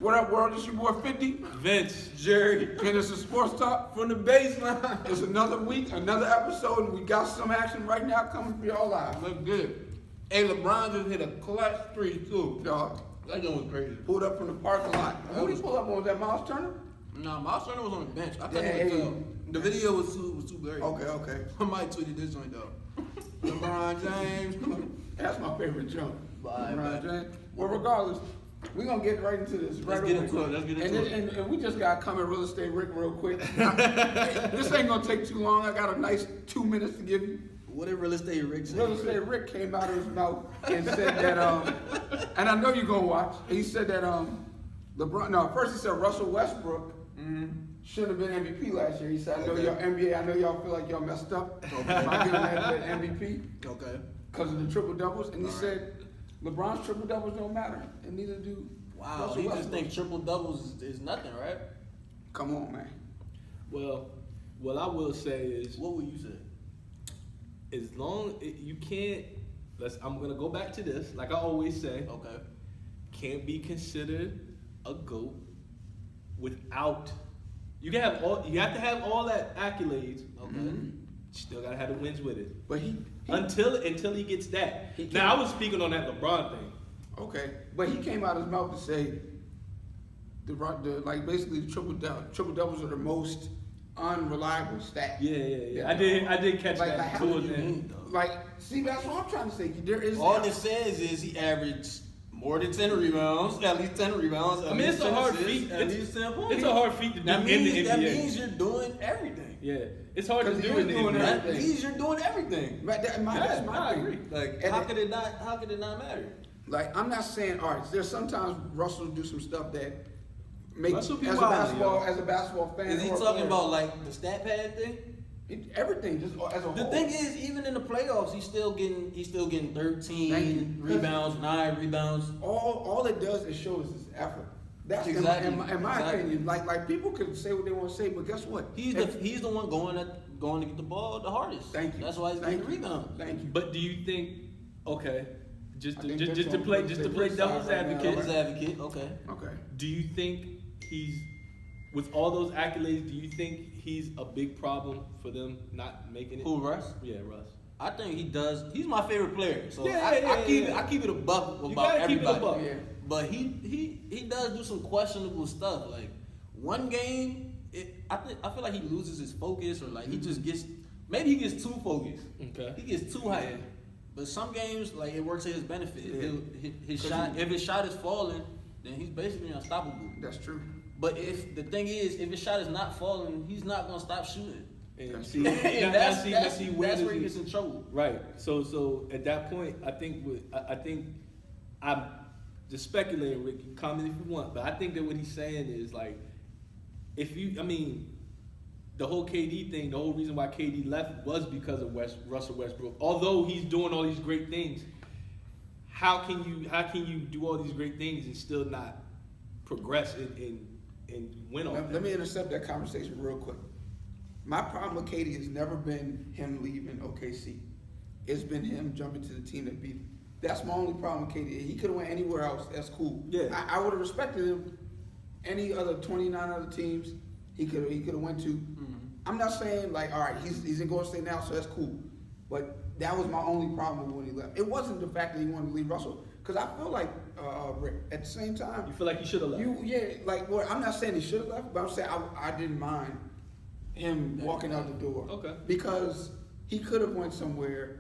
What up, world? It's your boy 50. Vince. Jerry. And it's a sports talk From the baseline. It's another week, another episode, and we got some action right now coming for y'all live. Look good. Hey, LeBron just hit a clutch three, too. Dog. That joint was crazy. Pulled up from the parking lot. Who did he pull up on? Was that Miles Turner? Nah, Miles Turner was on the bench. I couldn't Dang. even tell. The video was too blurry. Okay. I might tweet this joint, though. LeBron James. That's my favorite jump. Bye, LeBron James. Well, regardless, we're going to get right into this. Let's get into it. And we just got to come at Real Estate Rick real quick. This ain't going to take too long. I got a nice 2 minutes to give you. What did Real Estate Rick say? Real Estate Rick came out of his mouth and said that, and I know you're going to watch, he said that first he said Russell Westbrook should have been MVP last year. He said, I know y'all NBA, I know y'all feel like y'all messed up. I'm giving that MVP because of the triple doubles. And he said LeBron's triple doubles don't matter, and neither do Wow, you just think triple doubles is nothing, right? Come on, man. Well, what I will say is, What would you say? as long you can't, I'm gonna go back to this, like I always say, Okay. can't be considered a GOAT without. You have to have all that accolades. Okay. Still gotta have the wins with it. But he Until he gets that. He Now I was speaking on that LeBron thing. okay, but he came out of his mouth to say basically the triple doubles are the most unreliable stat. Yeah. I did catch Like, that how towards do the you end. See, that's what I'm trying to say. There is All it says is he averaged more than 10 rebounds, at least 10 rebounds. I mean, it's a hard feat. At least 10 points. It's a hard feat to do in the NBA. That means you're doing everything. Yeah, it's hard to 'Cause do he in the was doing NBA. That everything. means you're doing everything. Right, that's my I thing. agree. Like, And how could it not matter? Like, I'm not saying, all right, there's sometimes Russell do some stuff that makes Russell be as a wild, basketball fan. Is he or a talking player, about like the stat pad thing? everything just as a The whole? thing is, even in the playoffs, he's still getting 13 Thank you. rebounds, 9 rebounds. all it does is shows his effort. That's Exactly. in my Exactly. opinion. Like people can say what they want to say, but guess what? He's the one going to get the ball the hardest. Thank you. That's why he's Thank getting the you. rebound. Thank you. But do you think, okay, just I think to that's on play Real Estate Rick's devil's side right now, advocate, His advocate, okay. Okay. do you think he's, with all those accolades, do you think he's a big problem for them not making it? Who, Russ? Yeah, Russ. I think he does. He's my favorite player, so Yeah, I keep it a buck You about gotta keep it a everybody. buck. Yeah. But he does do some questionable stuff. Like one game, I feel like he loses his focus, or like he just gets he gets too focused. Okay. He gets too hyped. But some games, like it works to his benefit. Yeah. If his shot is falling, then he's basically unstoppable. That's true. But if his shot is not falling, he's not gonna stop shooting. And see, And that's that's where where he gets in trouble. Right. So at that point, I think I'm just speculating, Rick. You can comment if you want, but I think that what he's saying is like, the whole KD thing, the whole reason why KD left was because of Russell Westbrook. Although he's doing all these great things, how can you do all these great things and still not progress and win on Let me intercept that conversation real quick. My problem with Katie has never been him leaving OKC. It's been him jumping to the team that beat him. That's my only problem with Katie. He could have went anywhere else. That's cool. Yeah. I would have respected him. Any other 29 other teams he could have went to. Mm-hmm. I'm not saying like, all right, he's in Golden State now, so that's cool. But that was my only problem when he left. It wasn't the fact that he wanted to leave Russell, because I feel like Rick, at the same time, You feel like he should have left. I'm not saying he should have left, but I'm saying I didn't mind him walking out the door. Okay. Because he could have went somewhere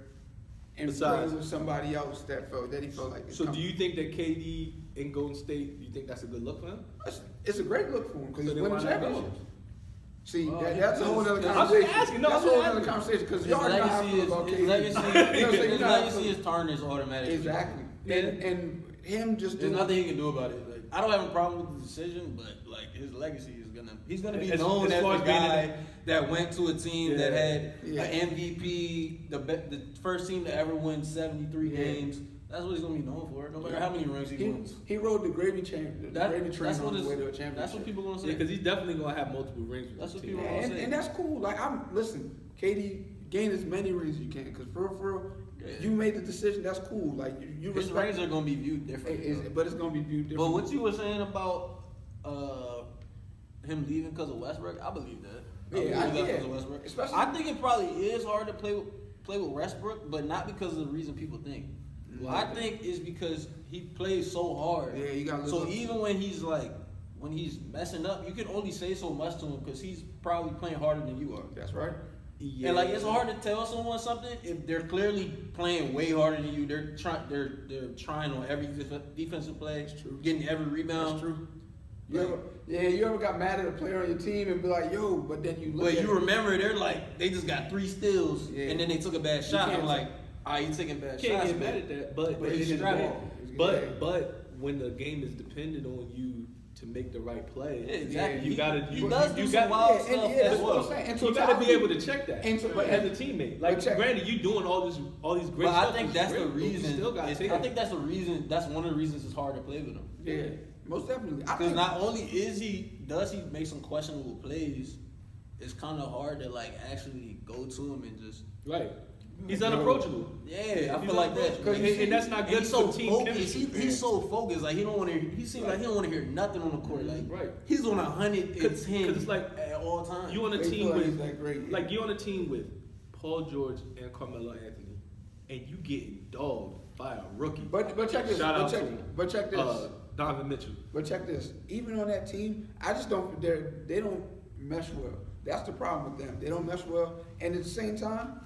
and Besides- played with somebody else that he felt like. So do you think that KD in Golden State, do you think that's a good look for him? It's a great look for him because So he's then winning why not go? championships. See, Oh, that's a whole other I'm just conversation. asking, no, That's a I'm whole just other asking. conversation because His y'all know how I feel about KD. his legacy is tarnished automatically. Exactly. Yeah. And him just There's doing nothing he can do about it. Like, I don't have a problem with the decision, but like his legacy is he's gonna be As known as far the as being guy that went to a team that had Yeah. an MVP, the first team to ever win 73 Yeah. games. That's what he's gonna be known for. No matter how many rings he wins. He rode the gravy train. The gravy train That's on what his way to a it's, championship. that's what people gonna say. Yeah, because he's definitely gonna have multiple rings. With That's the what team. people- And that's cool. Like listen, KD, gain as many rings as you can, because for real, Yeah. you made the decision. That's cool. Like you His respect rings are gonna be viewed differently. but it's gonna be viewed But different. what you were saying about him leaving because of Westbrook, I believe that. Yeah, believe that 'cause of Westbrook. Especially- I think it probably is hard to play with Westbrook, but not because of the reason people think. I think it's because he plays so hard. Yeah, you gotta live So up to even when he's messing up, you can only say so much to him because he's probably playing harder than you are. That's right. Yeah. And like it's hard to tell someone something if they're clearly playing way harder than you. They're trying on every defensive play, getting every rebound. That's true. You ever got mad at a player on your team and be like, yo, but then you look But at you remember they're like they just got 3 steals Yeah. and then they took a bad shot. can't I'm like, you taking bad Can't shots. get mad at that, but But he's it's strapping. but Yeah. but when the game is dependent on you to make the right play, Yeah, exactly. you gotta He you, does you do got some wild yeah, stuff and- yeah, as that's what I'm well. saying. And you gotta be able to check that And as a teammate. Like, but check- granted, you doing all these great But stuff. I think is that's great, the but you reason. Still gotta take I it. think that's the reason. That's one of the reasons it's hard to play with him. Yeah, most definitely. I Because think not only does he make some questionable plays, it's kind of hard to like actually go to him and just Right. He's unapproachable. I feel He's like that. unapproachable. And that's not And good he's so for team focused. chemistry. He's so focused. Like he don't want to. He seems like he don't want to hear nothing on the court. Like Right. he's on 110 'Cause it's like at all times. You on a They team feel like with he's that great, yeah. like you on a team with Paul George and Carmelo Anthony, and you getting dogged by a rookie. But check this. Shout But out check, to but check this. Donovan Mitchell. But check this. Even on that team, I just don't. They don't mesh well. That's the problem with them. They don't mesh well. And at the same time,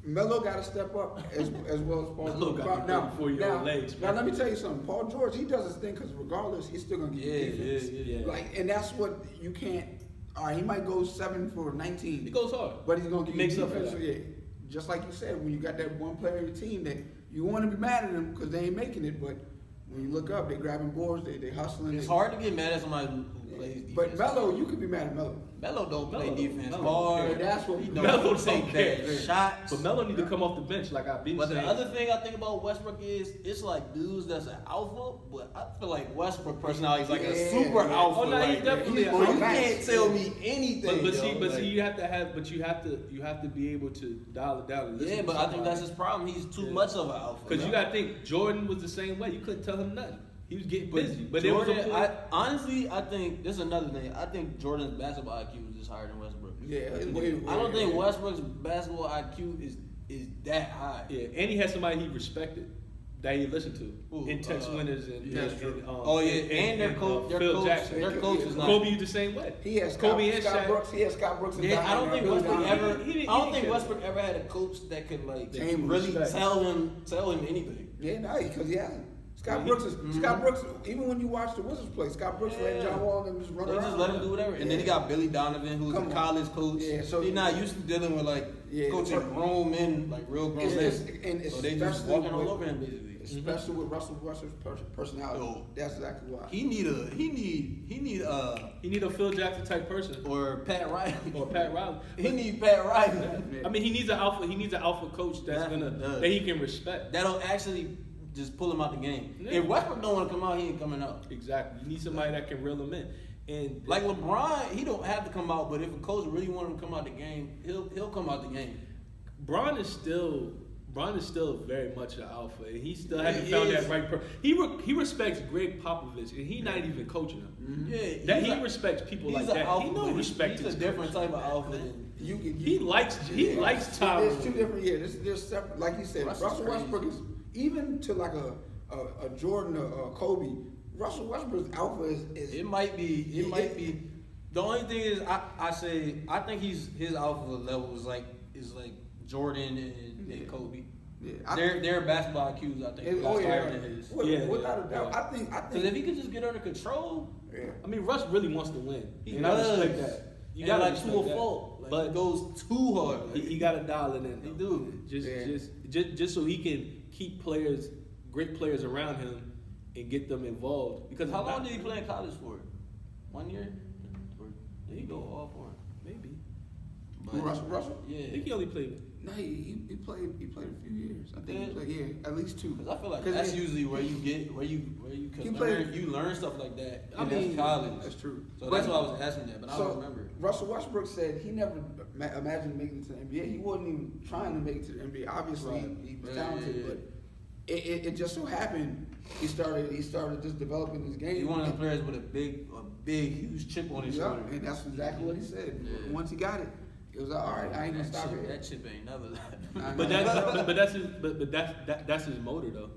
Melo got to step up as well as Paul Melo George. got the 34-year-old legs, Now man. let me tell you something. Paul George, he does his thing because regardless, he's still gonna get you defense. yeah. Like, and that's what you can't. All right, he might go 7 for 19. He goes hard. But he's gonna give He makes you up for defense. that. So, yeah, just like you said, when you got that one player on your team that you want to be mad at them because they ain't making it, but when you look up, they grabbing boards, they hustling. It's they- hard to get mad at somebody who plays defense. But Melo, you could be mad at Melo. Melo don't play Melo- defense Melo hard. don't care. That's what- he Melo don't take don't bad care. shots. But Melo need to come off the bench, like I've been But saying. the other thing I think about Westbrook is it's like dudes that's an alpha, but I feel like Westbrook personality is like a Yeah, super yeah. alpha. Oh, no, like, he's definitely he's an bro, you alpha. can't tell me anything. But yo, like- you have to be able to dial it down. And listen yeah, to but I think somebody. that's his problem. He's too Yeah. much of an alpha. Because you got to think, Jordan was the same way. You couldn't tell him nothing. He was getting busy. But there was a Jordan, point. honestly, I think this is another thing. I think Jordan's basketball IQ is just higher than Westbrook. Yeah, it's way. I don't think Westbrook's basketball IQ is that high. Yeah, and he had somebody he respected that he listened to Who? in Tex Winters and, That's and, true. Oh yeah, and their coach, Phil Jackson. their coach is not. Kobe the same way. He has Scott, Kobe and Scott Shaq. Brooks. He has Scott Brooks. And Yeah, I don't Diamond think Bill Westbrook Diamond. ever. He didn't I don't think care. Westbrook ever had a coach that could like Game really respect. tell him anything. Yeah, no, because he hasn't. Scott Yeah, Brooks is Scott Brooks. Even when you watch the Wizards play, Scott Brooks letting Yeah. John Wall and them just run They around. just let him do whatever. And then he got Billy Donovan, who's Come a on. college coach. Yeah, so- he's not used to dealing with like Yeah, coaching but- grown men, like real grown men. And So they just especially walking all with- over him basically. Especially with Russell Westbrook's personality. Yo. That's exactly why. He need He need a Phil Jackson type person or Pat Riley. or Pat Riley. He need Pat Riley. I mean, he needs an alpha. He needs an alpha coach that's Definitely does. that he can respect. That'll actually just pull him out the game. Yeah. If Westbrook don't want to come out, he ain't coming out. Exactly. You need somebody that can reel him in. And Like LeBron, he don't have to come out, but if a coach really want him to come out the game, he'll come out the game. Bron is still very much an alpha, and he still hasn't He found is. that right person. He respects Greg Popovich, and he not even coaching him. Yeah, That he's he respects people he's like an that. alpha, He knows but respect he's his a different coach. type of alpha than He likes Tom. There's two different. Yeah, there's separate. Like you said, Russell's Russell crazy. Westbrook is even to like a Jordan or Kobe. Russell Westbrook's alpha is It might be. The only thing is, I think his alpha level is like Jordan and Kobe. Yeah, Their basketball IQs, I think, is higher than his. Without a doubt. Yeah. I think. Because if he could just get under control, Yeah. I mean, Russ really wants to win. he And I does. respect that. You And gotta like respect to a that. fault, like, But it goes too hard. He got to dial it in. He though. do. Just so he can keep great players around him, and get them involved. Because How long did he play in college for? 1 year? Or did he go all for it? Maybe. Who, Russell? I Yeah. think he only played. No, he played a few years. I think he Did? played at least 2. Because I feel like 'Cause that's he- usually where you He can played- you learn stuff like that. I in mean, college. That's true. So that's why I was asking that, but I don't remember. Russell Westbrook said he never imagined making it to the NBA. He wasn't even trying to make it to the NBA. Obviously, Right. he was Right, talented, yeah, yeah. but it just so happened he started just developing his game. He's one of the players with a big, huge chip on his shoulder. And that's exactly what he said. Yeah. Once he got it, it was like, all right, I ain't gonna stop it. That chip ain't never left. That's his motor though.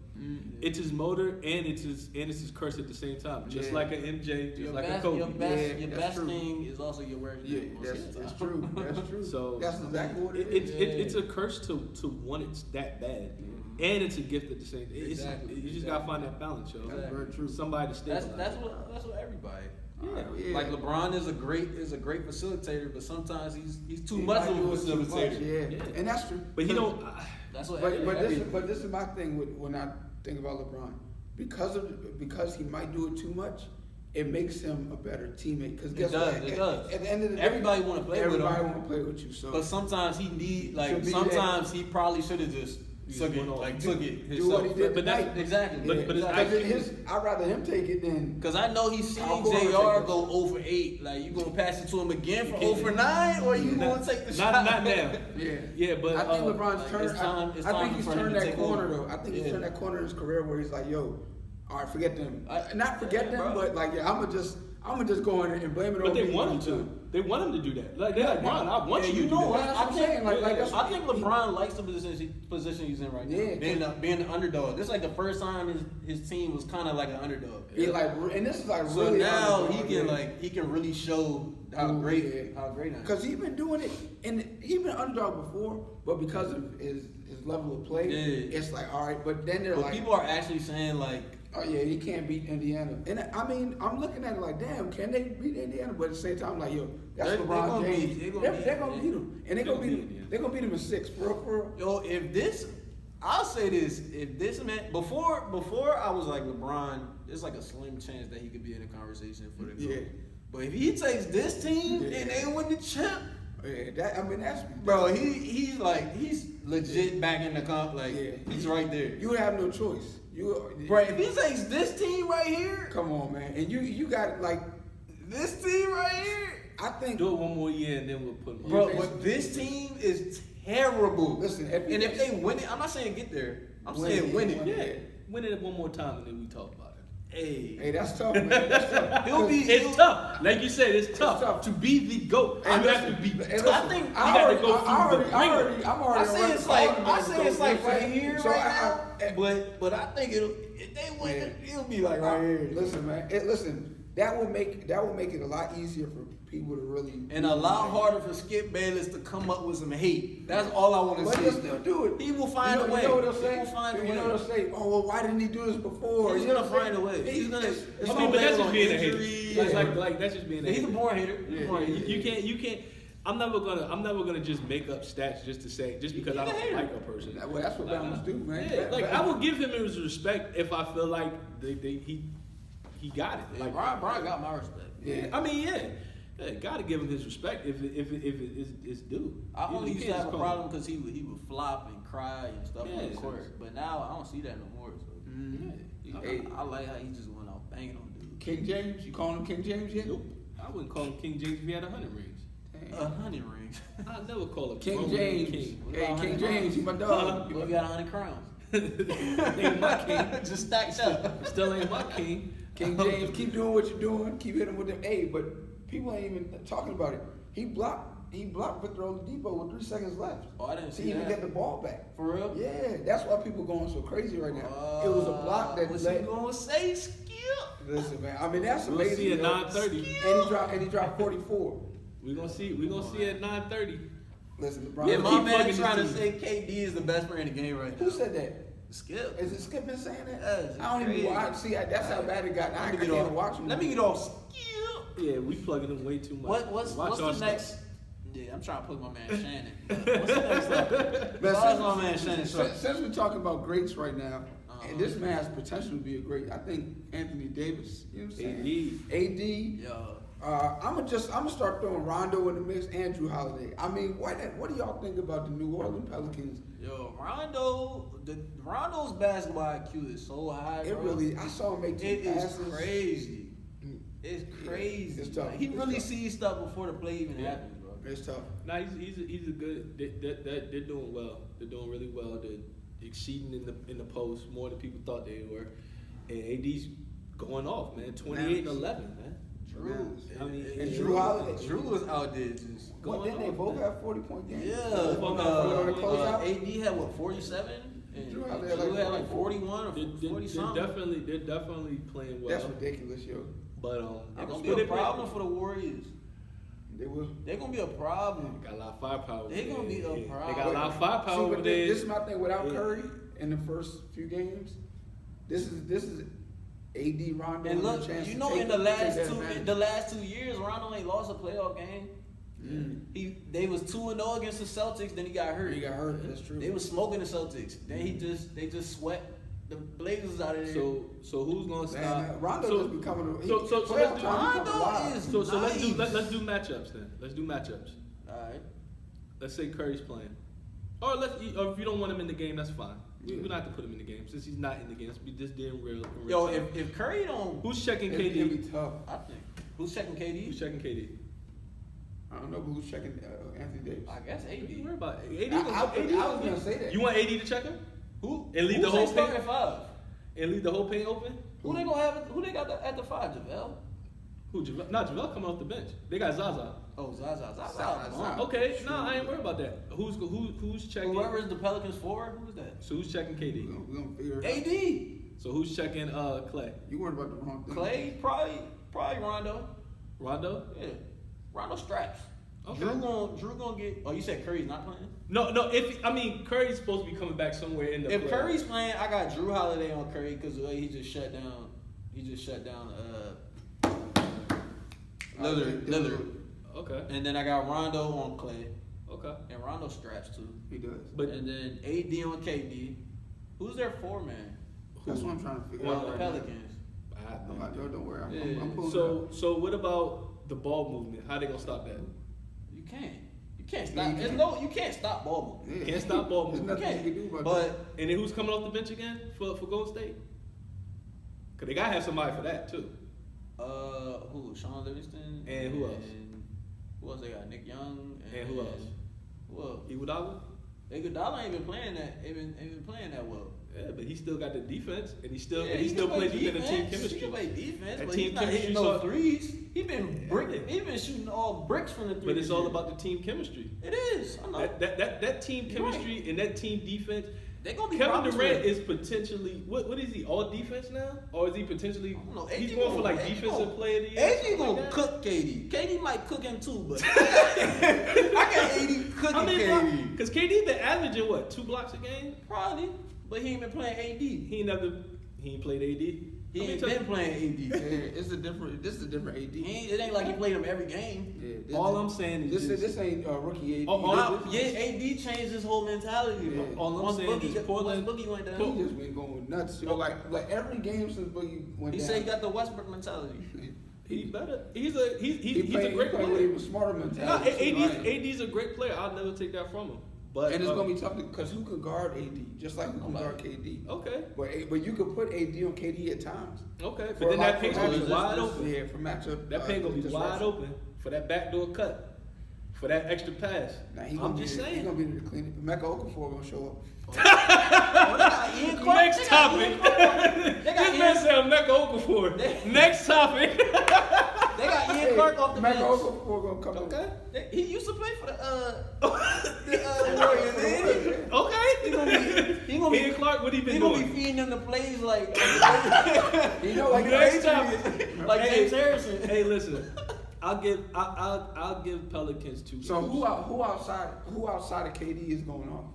It's his motor and it's his curse at the same time. Just like an MJ, just like a Kobe. Your best thing is also your worst thing. That's true. That's true. So that's exactly what it is. It's a curse to want it that bad, and it's a gift at the same time. You just gotta find that balance, yo. That's very true. Somebody to stabilize. That's what everybody. Yeah. Like LeBron is a great facilitator, but sometimes he's too much of a facilitator. Yeah, and that's true. But he don't. That's what. But this is my thing when I think about LeBron, because he might do it too much, it makes him a better teammate. Because guess what? It does. At the end of the day, everybody want to play with him. Everybody want to play with you. So, but sometimes he he probably should have just took it himself. Do what he did. But that's exactly. But I'd rather him take it than. Because I know he's seen I'll JR go 0 for 8. Like, you gonna pass it to him again for 0 for 9, or you gonna take the shot? Not now. Yeah, but I think LeBron's turned. I think he's for him turned to that take corner over. though. I think he's turned that corner in his career where he's like, yo, all right, forget them. Not forget them, bro. but like, yeah, I'm gonna just go in and blame it on. But they me want him all to. the time. They want him to do that. Like they're like, Bron, I want you to do know that. what? That's what I'm saying. I think LeBron likes the position he's in right now. Yeah, being the underdog. This is like the first time his team was kind of like an underdog. Yeah, like, and this is like So really. now he can really show how great I am. Because he's been doing it, and he's been an underdog before, but because of his level of play, it's like, all right. But then But people are actually saying like, oh yeah, he can't beat Indiana. And I mean, I'm looking at it like, damn, can they beat Indiana? But at the same time, I'm like, yo, that's LeBron James. They're gonna beat him, and they're gonna beat him. They're gonna beat him in 6, for real. Yo, I'll say this: if this man before I was like LeBron, there's like a slim chance that he could be in a conversation for the GOAT. Yeah. But if he takes this team and they win the chip, Yeah, that's bro, he's legit back in the comp. Like he's right there. You would have no choice. Bro, if he takes this team right here, come on, man, and you got like this team right here. I think do it one more year and then we'll put him on. Bro, but this team is terrible. Listen, if they win it, I'm not saying get there. I'm saying win it. Yeah, win it one more time and then we talk about it. Hey, that's tough, man. That's tough. It's tough. Like you said, it's tough to be the GOAT. And you have to be. I think you got to go through the ringer. I'm already. I say it's like right here, so right now. But I think if they win, it'll be like right here. Listen, man. That will make it a lot easier for people to really. And a lot harder for Skip Bayless to come up with some hate. That's all I want to see. But he'll still do it. He will find a way. You know what they'll say? He will find a way. You know what they'll say? Oh, well, why didn't he do this before? He's gonna find a way. He's gonna. I mean, but that's just being a hater. Like that's just being a hater. He's a born hater. You can't. I'm never gonna just make up stats just to say just because I don't like a person. Well, that's what Bama's do, man. Yeah, like I will give him his respect if I feel like he got it. Like Brian got my respect. Yeah, I mean, yeah, gotta give him his respect if it's due. I only used to have a problem because he would flop and cry and stuff on the court, but now I don't see that no more. So I like how he just went out banging on dude. King James, you calling him King James yet? Nope, I wouldn't call him King James if he had 100 rings. 100 rings. I'd never call him King James. King. Hey, King James, you my dog. You got 100 crowns. Ain't my king. Just stacked up. Still ain't my king. King James, keep doing what you're doing. Keep hitting with them. Hey, but people ain't even talking about it. He blocked Victor Oladipo with 3 seconds left. Oh, I didn't see to even that. get the ball back. For real? Yeah, that's why people going so crazy right now. It was a block that what's led. he gonna say? Skip. Listen, man. I mean, that's We'll amazing. see at yo. 9:30. And he dropped 44. We're gonna see at 9:30. Listen, LeBron. Yeah, my man plugging trying to this say KD is the best player in the game right now. Who said that? Skip. Is it Skip been saying that? Yes, I don't crazy. even watch. See, that's how bad it got. I can't watch him. Let me get off Skip. Yeah, we plugging him way too much. What's the next? Yeah, I'm trying to plug my man Shannon. What's the next? Since my man Shannon. Since we're talking about greats right now, and this man has potential to be a great. I think Anthony Davis. You know what I'm saying? AD. Yo. I'm gonna start throwing Rondo in the mix and Drew Holiday. I mean, what do y'all think about the New Orleans Pelicans? Yo, Rondo's basketball IQ is so high. It bro. really. I saw him make 2 passes. It is crazy. It's crazy. It's tough. He really sees stuff before the play even happens, bro. It's tough. Nah, he's a good. They're doing well. They're doing really well. They're exceeding in the post more than people thought they were. And AD's going off, man. 28 and 11, man. Drew. I mean, and Drew Holiday. Drew was out there just What, going didn't they off, both man. have 40-point games? Yeah. On the closeout? AD had what, 47? And Drew Drew had had like like 41 or 40 something. They're definitely playing well. That's ridiculous, yo. But They're gonna be a problem for the Warriors. They will. They're gonna be a problem. Got a lot of firepower. They gonna be a They problem. got a lot of firepower See, over but there. this is my thing. Without Yeah. Curry in the first few games, this is AD, Rondo, And a look, chance you to know, take in the take last that two advantage. years, Rondo ain't lost a playoff game. They was 2-0 against the Celtics. Then he got hurt. He got hurt. That's true. They was smoking the Celtics. Then they just sweat the Blazers out of there. So who's gonna stop? Man, Rondo so, just becoming. so let's do- Rondo is So let's do nice. let's do matchups then. Let's do matchups. All right. Let's say Curry's playing, or or if you don't want him in the game, that's fine. Yeah. We don't have to put him in the game since he's not in the game. Let's be just in real. Yo, time. if Curry don't, Who's checking It'll KD? be tough. I think who's checking KD? Who's checking KD? I don't know, but who's checking Anthony Davis? I guess What are you AD. worried about? AD I was gonna say that. You want AD to check him? Who? And leave Who's the whole they starting paint? at 5? And leave the whole paint open? Who they gonna have? Who they got at the 5? JaVale? Who? JaVale coming off the bench. They got Zaza. Oh, Zaza. Zaza. Okay, no, I ain't worried about that. Who's checking? Whoever's the Pelicans forward, who's that? So who's checking KD? We're gonna figure it out. AD. So who's checking Clay? You worried about the wrong thing. Clay, probably Rondo. Rondo? Yeah, Rondo straps. Okay. Drew gonna get. Oh, you said Curry's not playing? No. Curry's supposed to be coming back somewhere in the. If playoffs. Curry's playing, I got Drew Holiday on Curry because the way he just shut down. Lillard. Okay. And then I got Rondo on Clay. Okay. And Rondo straps too. He does. But And then AD on KD. Who's their 4-man? That's what I'm trying to figure Well, out. the right now. Pelicans. I have no I'm like, idea. yo, don't worry. Yeah. I'm pulling it up. So what about the ball movement? How they gonna stop that? You can't stop. Yeah, you There's can't. no. You can't stop ball movement. Yeah. Can't stop ball There's movement. nothing You you can do can't. about that. But And then who's coming off the bench again for Golden State? Cause they gotta have somebody for that too. who? Sean Livingston. And who else? Who else they got? Nick Young. And who else? Who else? Iguodala? Iguodala ain't been playing that. Ain't been playing that well. Yeah, but he still got the defense, and he still He still can plays play within the team defense. chemistry. He can play defense, That but team he's not hitting chemistry no saw- threes. He been Yeah. He been shooting all bricks from the three. But it's all about the team chemistry. It is. I know. That team You're chemistry and that team defense. They gonna be Kevin problems Durant with it. is potentially what is he, all defense now, or is he potentially? I don't know. He's AD going for like gonna- defensive player of the year. AD something gonna like that? cook KD. KD might cook him too, but I got AD cooking How many KD. Because KD been averaging what 2 blocks a game. Probably, but he ain't been playing AD. He ain't played AD. He How many ain't times- been playing AD. Yeah, this is a different AD. It ain't like he played him every game. Yeah, this- All I'm saying is this ain't rookie AD. Yeah, AD changed his whole mentality. Yeah. All I'm Once saying is Portland- Once Boogie went down, He just been going nuts. Yo, like every game since Boogie went he down. said he got the Westbrook mentality. He better. He's a played great with player. a smarter No, mentality. too, right? AD's a great player. I'll never take that from him. But And it's gonna be tough because who can guard AD just like who can guard KD. okay. But you could put AD on KD at times. Okay, For but then that like- paint's for gonna be matchup- wide open. Yeah, for matchup. That paint gonna be disruption. wide open for that backdoor cut, for that extra pass. Nah, he I'm gonna just be there. He saying. gonna be there to clean it. Mecca Okafor gonna show up. Oh, they got Ian Clark. Next They got topic. Ian Clark. They got This man Ian- said Mecca Okafor. Next topic. They got Ian Clark off the Mecca bench. Okafor gonna come up. Okay. He used to play for the Warriors. Man. Okay. He gonna be Ian Clark, what he been He gonna be doing? feeding them the plays like You know, like Next the topic. Patriots. like Hey, James Harrison. Hey, listen. I'll give Pelicans 2 games. So who outside of KD is going off?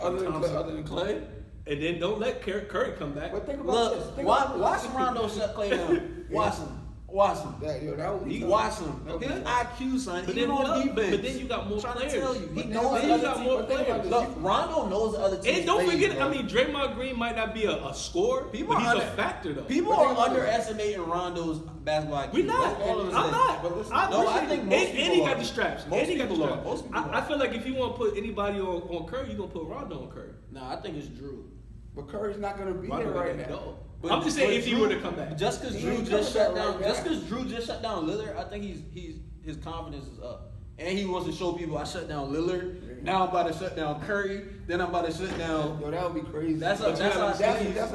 Other than Clay? And then don't let Curry come back. But think about Look, this. Think watch, about watch this. Rondo shut Clay down. Watch him. Watch him. That would be He tough. watch him. Okay. His IQ, son. But Even then, on defense. but then you got more I'm trying players. to tell you, he But knows then you the got other more team. players. Look, Rondo knows the other team. And don't forget, I mean, Draymond Green might not be a scorer, People but he's are a under- factor though. people But think are about underestimating Rondo's basketball IQ. We're not. That's all I'm saying. not. But listen, I no, I appreciate think it. most and people he are. got the straps. Most And he got the people are. straps. Most people I feel like if you want to put anybody on Curry, you're gonna put Rondo on Curry. Nah, I think it's Drew. But Curry's not gonna be Rondo there right got that now. dog. But- I'm just saying but if he Drew- were to come back. Just because He Drew ain't just coming shut back down, right just now. because Drew just shut down Lillard, I think he's his confidence is up. And he wants to show people I shut down Lillard. Now I'm about to shut down Curry. Then I'm about to shut down. Yo, that would be crazy. That's a that's a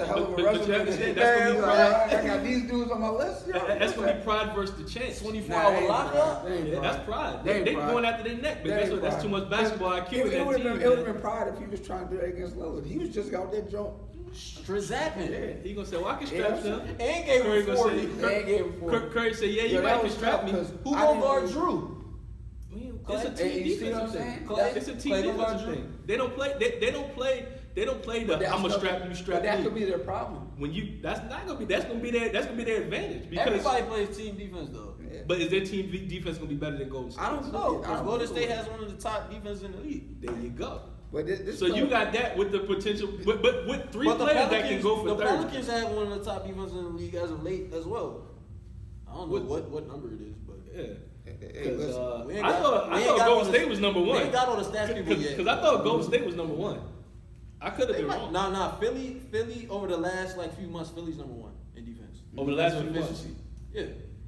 hell of a but you resume. understand, that's gonna be Like, I got these dudes on my list. Yo, That's gonna be pride versus the chance. 24-hour lockup. That's pride. They They ain't pride. going after their neck, but guess what? That's too much basketball IQ in It that would team. have been pride if he was trying to do that against Lillard. He was just out there jump. Strazapping. Yeah. He gonna say, "Well, I can strap Yeah, them." And gave Curry him gonna 40. say, They gave him 40. Curry say, "Yeah, Yo, you that might can was strap tough, me." 'cause Who I gonna didn't guard really- Drew? It's a And team you see what I'm defensive saying? thing. Clay- It's a team Clay gonna guard defensive Drew? thing. They don't play. They don't play the. That's I'm gonna not- strap you, but strap that me. could be their problem. When you, that's gonna be their advantage because. Everybody plays team defense though. Yeah. But is their team defense gonna be better than Golden State? I don't No, know. because Golden State has one of the top defenses in the league. There you go. But this So you got that with the potential, but with three But the players that can go for the 30. Pelicans have one of the top defenses in the league as of late as well. I don't know what number it is, but Yeah. Hey, Because listen. we ain't I got- thought we ain't got Golden all the- State was number we one. ain't got all the stats people yet. Because I thought Golden State was number one. I could have been wrong. Nah. Philly over the last few months, Philly's number one in defense. Over the last few months. Efficiency. Yeah.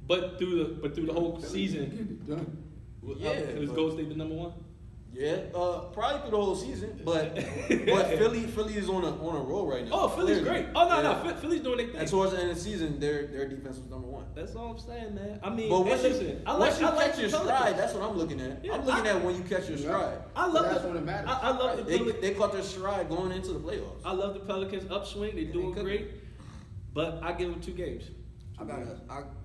But through the whole season, Get it done. Yeah, was but- Golden State the number one? Yeah, probably through the whole season, but Philly is on a roll right now. Oh, Philly's Clearly. great. Oh no, Yeah. no, Philly's doing their thing. And towards the end of the season, their defense was number one. That's all I'm saying, man. I mean, But once you, listen, once you I like catch your the stride, Pelicans. that's what I'm looking at. Yeah, I'm looking at when you catch your stride. I love That's the, when it matters. I love the Pelicans. They caught their stride going into the playoffs. I love the Pelicans upswing. They're doing could- great. But I give them 2 games. I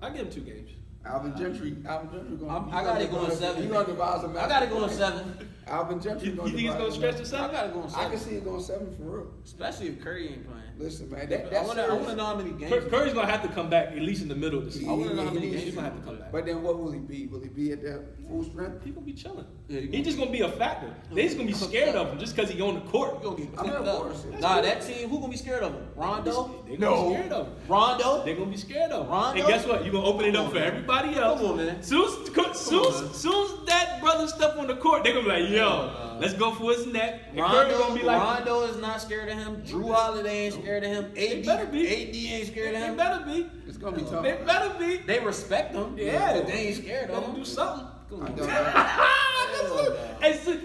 I give them 2 games. Alvin Gentry going. I got it going 7. You gonna devise a match? got it going 7. Alvin Gentry You going. think it's gonna stretch to I 7? got it going 7. I can see it going 7 for real. Especially if Curry ain't playing. Listen, man, I want to know how many games. Curry's gonna have to come back at least in the middle of the season. I wanna know how many He- games He's gonna have to come back. But then what will he be? Will he be at that full strength? He gonna be chilling. Yeah, he He's just gonna be a factor. They just gonna be scared of him just because he on the court. You gonna get I mean, clipped of up. course. Nah, that team, who gonna be scared of him? Rondo? They gonna be scared of him. Rondo? They're gonna be scared of him. Rondo? And guess what? You're gonna open it up Come for on, man. everybody else. Come on, man. Soon as that brother step on the court, they're gonna be like, yo, let's go for his neck. And Curry gonna be like, Rondo is not scared of him. Drew Holiday ain't scared of him. better be. AD ain't scared of they him. better be. It's gonna be tough. They better be. They respect him. Yeah. But they ain't scared of Better him. do something. Come I on. don't know. Hey, so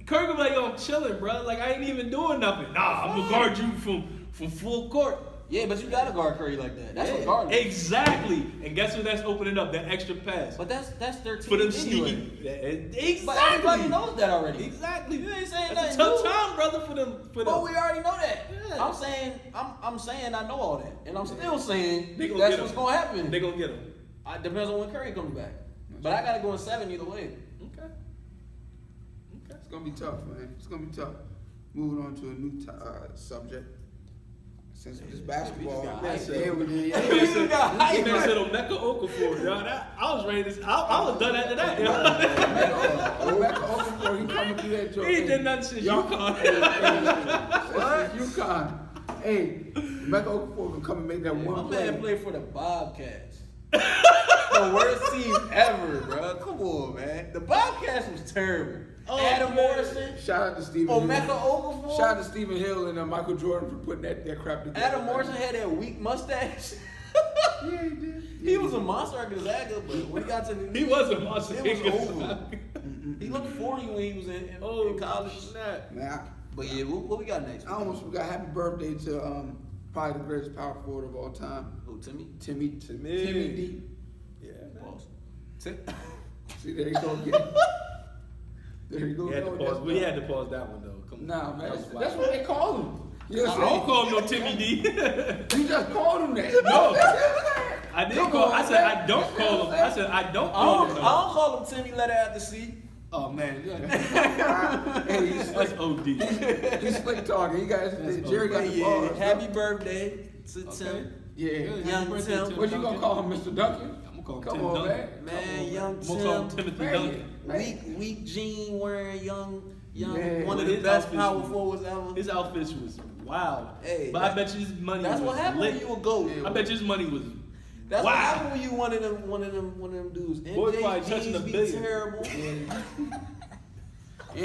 Curry gonna be like, yo, I'm chilling, bro. Like I ain't even doing nothing. Nah, I'm gonna guard you from full court. Yeah, but you gotta guard Curry like that. That's Yeah, regardless. Exactly. And guess what? That's opening up that extra pass But that's their team for them anyway. sneaky. Exactly. But everybody knows that already. Exactly. You ain't saying That's a nothing tough new. time, brother, for them. But we already know that. Yeah. I'm saying I know all that, and I'm still saying They gonna that's get what's him. gonna happen. They gonna get him. It depends on when Curry comes back. But I gotta go in 7 either way. Okay. It's gonna be tough, man. It's gonna be tough. Moving on to a new subject. Since this basketball, we just got man, hyped, yeah, we did. You got He hype. man said Omeka Okafor. Yo, I was ready to. I was done after that. Yo. Omeka Okafor, he coming through that joke. He ain't did nothing since Y'all- UConn. UConn. Hey, Omeka Okafor can come and make that My one man play. played for the Bobcats. The worst team ever, bro. Come on, man. The Bobcats was terrible. Adam Morrison, Shout out to Stephen Omeka Hill. Okafor. Shout out to Stephen Hill and Michael Jordan for putting that crap together. Adam Morrison had that weak mustache. Yeah, he did. He was a monster at Gonzaga, but when he got to the He was a monster. it was over. He looked 40 when he was in college. snap. Man, But yeah, what we got next? I almost forgot. Happy birthday to probably the greatest power forward of all time, Who, Timmy? Timmy D. Yeah, man. Pause. See, there you go again. There you go. We had to No, pause. that's We not- had to pause that one though. Come on. Nah, man, That's that's wild. what they call him. You know I what don't I'm call him no Timmy D. saying? You just called him that. No. I didn't Come call. on, I said I man. don't call him. I said I don't I call him. don't No. call him Timmy letter at the C. Oh man, Hey, he's that's slick. OD. He's slick talking. You guys, Jerry got the Yeah, bars. happy birthday to Okay. Tim. Yeah. Good. Young Happy birthday, Tim. Tim What you gonna Duncan. call him, Mr. Duncan? I'm gonna call him Come Tim on, Duncan. man. Man, young I'm gonna call him Tim. Timothy Man, Duncan. Weak jean wearing young, Man. one of His the best outfits power was- forwards ever. His outfits was wild. Hey, but I bet you his money That's was what happened lit. when you a GOAT. I bet you his money was. That's wow. what happened when you one of them dudes. Boy, MJ probably touching jeans a be billion. terrible. And he,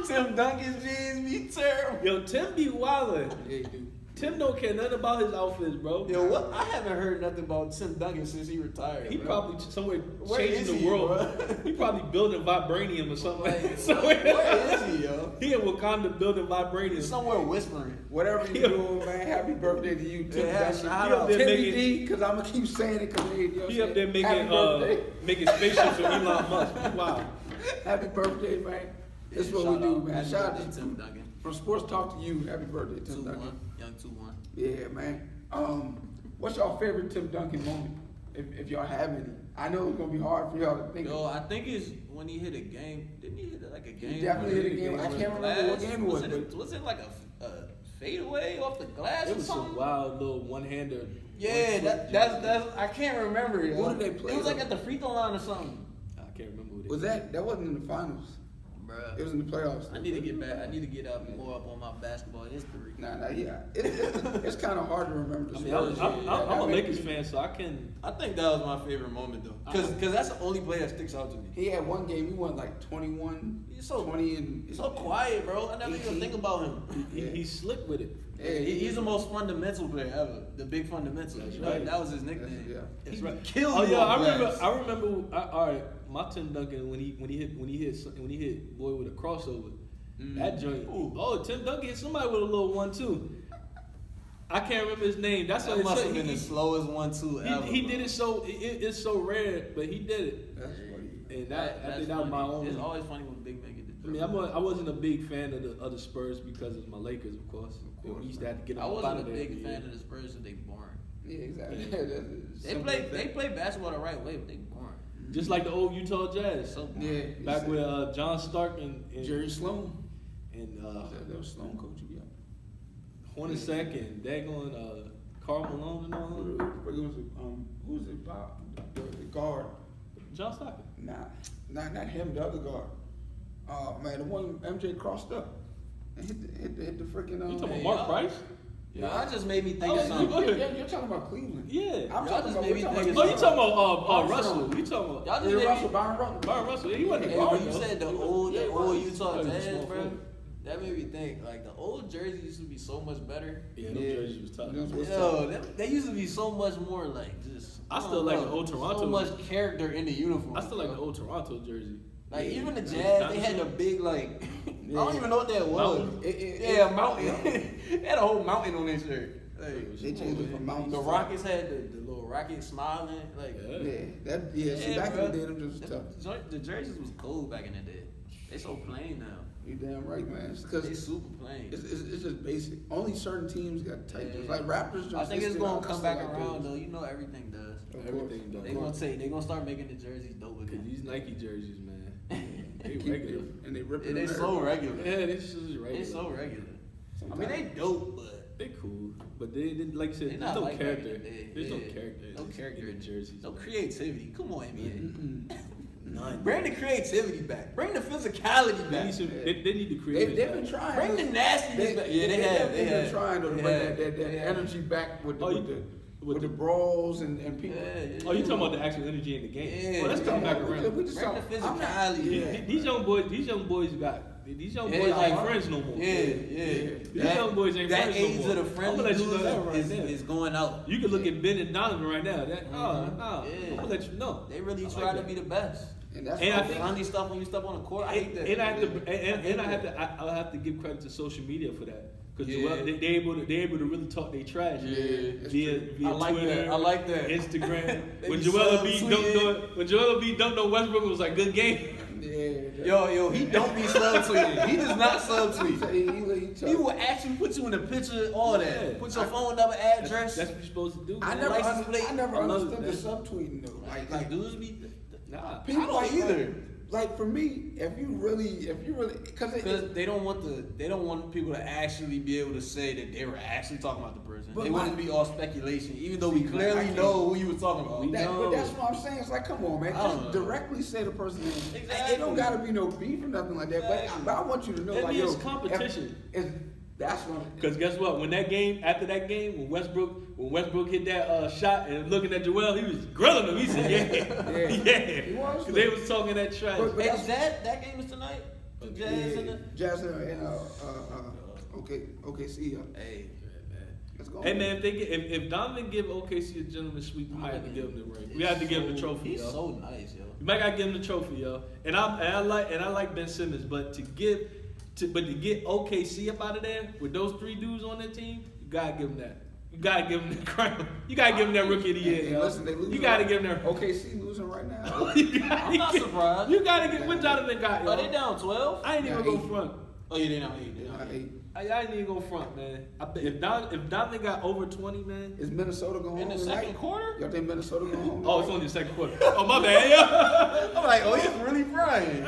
Tim Duncan's jeans be terrible. Yo, Tim be wildin'. yeah, he do. Tim don't care nothing about his outfits, bro. Yo, what? I haven't heard nothing about Tim Duncan since he retired. He bro. probably somewhere Where is changing the he, world. bro? He probably building vibranium or something. Like, Somewhere. where is he, yo? He in Wakanda building vibranium. He's somewhere whispering. Whatever you doing, man, happy birthday to you, Tim Yeah, Duncan. shout He up out. there Timmy making- D, because I'm going to keep saying it because He up there happy birthday. making spaceships with Elon Musk. Wow. Happy birthday, man. This is what we Shout do, out. man. Happy Shout out birthday, to Tim Duncan. From Sports Talk to you. Happy birthday, Tim 2-1. Duncan. Young 2-1. Yeah, man. What's your favorite Tim Duncan moment, if y'all have any? I know it's gonna be hard for y'all to think. Yo, I think it's when he hit a game. Didn't he hit like a game? definitely hit a game. winner I can't with remember what glass? game it was, Was it like a fadeaway off the glass It or was something? some wild little one-hander. Yeah, that's I can't remember. Yo. Who did they play, It was like though? at the free throw line or something. I can't remember who they Was that wasn't in the finals? Bruh. It was in the playoffs. I need to get back. I need to get up more up on my basketball history. Nah, yeah. It's kind of hard to remember the I mean, Spurs. I'm a Lakers fan, so I can. I think that was my favorite moment though, because that's the only play that sticks out to me. He had one game. He won like 21, He's so 20, and He's so quiet, bro. I never even 18. think about him. He's slick with it. Yeah, He's the most fundamental player ever. The big fundamental. That's You know, right. that was his nickname. Yeah. That's He right. killed Oh you yeah, on I remember. glass. I remember. All right, my Tim Duncan when he hit boy with a crossover. That joint. Ooh. Oh, Tim Duncan hit somebody with a little 1-2. I can't remember his name. That's That what must it have said. been the slowest 1-2 ever. He bro. did it so it's so rare, but he did it. That's what he. And I That's think that was my funny. only. It's always funny when big men get the I mean, I wasn't a big fan of the Spurs because of my Lakers, of course. We used to have to get them I up out wasn't a of there big every fan year. of the Spurs because they boring. Yeah, exactly. They play basketball the right way, but they boring. Just like the old Utah Jazz. So boring. Yeah. Back with John Stark and Jerry Sloan. and That was Sloan coaching, yeah. Hornacek and daggone Karl Malone and all It them. was who was it? Bob, the guard. John Stockton. Not him. The other guard. Man, the one MJ crossed up and hit the freaking. You talking Hey, about Mark y'all- Price? Y'all just made me think Oh, of something. You're talking about Cleveland. Yeah. I'm Y'all talking just about. made we're me talking think Oh, about- you talking about Armstrong. Russell? You talking about Y'all just Yeah, made Russell, me. Byron Russell. Byron Russell? Yeah, he wasn't a Hey, guard when you though. said the Yeah, old he was. Utah He was a Jazz, small bro, forward. that made me think like the old jerseys used to be so much better. Yeah, those jerseys was tough. Those was Yo, they used to be so much more like just. I still don't like know, the old Toronto. So much character in the uniform. I still like the bro. old Toronto jersey. Like even the Yeah. Jazz, they had the big like. I Yeah. don't even know what that was. Mountain? Yeah, mountain. They had a whole mountain on their shirt. Like, They changed it from mountains. the Rockets had the little rocket smiling. Like, Yeah. See, back in the day, them just was tough. the jerseys was cool back in the day. They so plain now. You damn right, man. They Because super plain. it's just basic. Only certain teams got tight. Yeah. Like Raptors. I think it's gonna come back around though. though. You know everything does. Everything done. They gonna start making the jerseys dope Cause again. these Nike jerseys, man, they Keep regular. it, and they rip Yeah, it. they in so there. regular. Yeah, this is regular. They so regular. I Sometimes. mean they dope, but They cool, but they like you said, they there's not no like character. back in the day. There's no Yeah. character. No character in the jerseys. no creativity. Come on, NBA. None. Bring the creativity back. Bring the physicality They back. need, they need to create. They've been trying. Bring the nastiness back. Yeah, they have. They've been trying to They bring have. that They have. energy back with Oh, with the brawls and people. Yeah. Oh, you talking about the actual energy in the game? Yeah. Oh, that's coming back around. We just Bring talk- the I'm not- physicality. yeah. These young boys these young Yeah, boys like- ain't friends no more. Yeah. These young boys ain't that friends age no more. of the I'm friendly gonna let you know dudes that right is, now. is going out. You can look at Ben and Donovan right now. That Yeah. I'm gonna let you know. They really I try like to that. be the best. And that's And I why- think- Funny stuff when you step on the court. I hate that. And I have to, hate that. I have to give credit to social media for that because Yeah. they able to really talk their trash. Yeah. Via I like Twitter, that. I like that. Instagram. They when be Joel Embiid subtweeting. dunked on Westbrook, it was like good game. Yo, he don't be subtweeting. He does not subtweet. He He will actually put you in a picture, all that. Yeah. Put your phone number, address. That's what you're supposed to do. I man. never, license plate. I never I love understood the that. subtweeting though. like dudes be. Nah. people I don't either. Like for me, if you really, because Because they don't want people to actually be able to say that they were actually talking about the person. But They want it to be all speculation, even though we clearly know who you were talking about. but that's what I'm saying. It's like, come on, man, I don't just know. directly say the person name. Exactly. It don't gotta be no beef or nothing like that. Exactly. But I want you to know, That like, means yo, competition. That's what. Because guess what? After that game, when Westbrook hit that shot and looking at Joel, he was grilling him. He said, "Yeah, yeah." He was. Because they was talking that trash. But Hey, that's- that game is tonight? The Jazz and the. Jazz and okay, see ya. Hey, Let's go. Hey man, if Donovan give OKC a gentleman's sweep, we might have to give him the ring. We have to give him the trophy, He's yo. so nice, yo. You might gotta give him the trophy, yo. And I like Ben Simmons, but to get OKC up out of there with those 3 dudes on their team, you gotta give him that. You gotta give him the crown. You gotta give him that rookie of the year, Hey, yo. listen, they losing. You gotta give him that. OKC losing right now. I'm not surprised. You gotta get what Jonathan got, yo. Are they down 12? I ain't even Yeah, go 8. front. Oh, yeah, they down 8. They down 8. I ain't even go front, man. If Donovan got over 20, man. Is Minnesota going In home the tonight? second quarter? Y'all think Minnesota going home? Oh, it's tonight? only the second quarter. Oh, my bad, yo. I'm like, oh, he's really frying.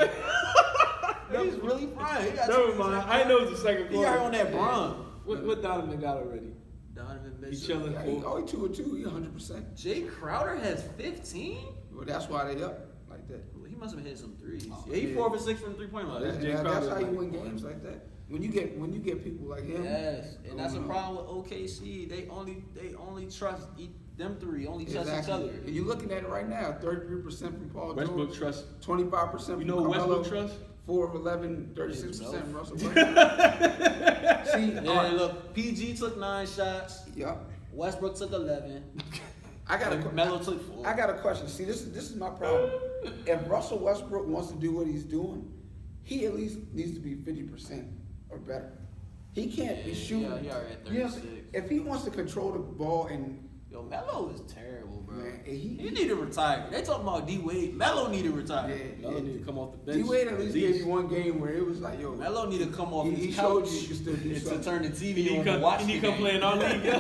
He's really frying. He got Never 2 mind. seconds. I know it's the second He quarter. got on that bron. What Donovan got already? Donovan He Mitchell. chilling Yeah, for. he 2 of 2. He 100%. Jay Crowder has 15? Well, that's why they up like that. Well, he must have hit some threes. Oh, yeah, he yeah. 4 for 6 from 3-point line. That's Jay That's Crowder, how you like win games like that. When you get people like him. Yes, and that's the going problem with OKC. They only trust them 3. Only trust Exactly. each other. And you're looking at it right now. 33% from Paul Westbrook George. trust. 25% from You know what Carmelo. Westbrook trust? 4 of 11, 36% from Russell Westbrook. See, Yeah, look, PG took 9 shots. yeah. Westbrook took 11. I got and Melo took 4. I got a question. See, this is my problem. If Russell Westbrook wants to do what he's doing, he at least needs to be 50% or better. He can't be shooting. Yeah, he already at You know what I'm 36. saying? If he wants to control the ball and Yo, Melo is terrible, bro. Man, he need to retire. They talking about D Wade. Melo need to retire. Melo need to come off the bench. D Wade at least gave you one game where it was like, yo, Melo need to come off He his showed couch you can still do and to something. turn the TV He on come, and watch he the need to come game. play in our league, yo.